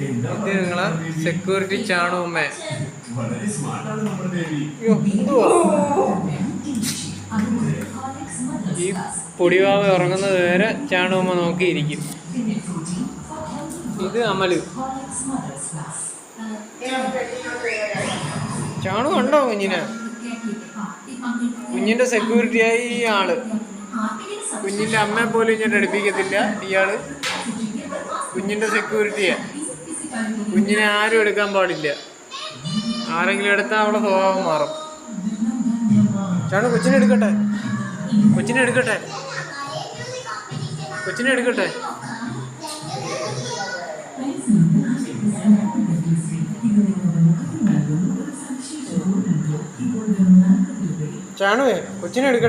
ഇത് നിങ്ങളെ സെക്യൂരിറ്റി ചാണുമ്മേ. ഈ പൊടിവാവ ഉറങ്ങുന്നത് വരെ ചാണുമ്മ നോക്കിയിരിക്കും. ഇത് അമല്. ചാണു കണ്ടോ കുഞ്ഞിനെ? കുഞ്ഞിന്റെ സെക്യൂരിറ്റിയായി ഈ ആള്. കുഞ്ഞിന്റെ അമ്മയെ പോലും ഇങ്ങോട്ട് എടുപ്പിക്കത്തില്ല ഇയാള്. കുഞ്ഞിന്റെ സെക്യൂരിറ്റിയാ. കുഞ്ഞിനെ ആരും എടുക്കാൻ പാടില്ല. ആരെങ്കിലും എടുത്താൽ അവളെ സ്വഭാവം മാറും. ചാണു കൊച്ചിനെ എടുക്കട്ടെ, കൊച്ചിനെ എടുക്കട്ടെ, കൊച്ചിനെ എടുക്കട്ടെ. ചാണുവേ കൊച്ചിനെ എടുക്കട്ടെ.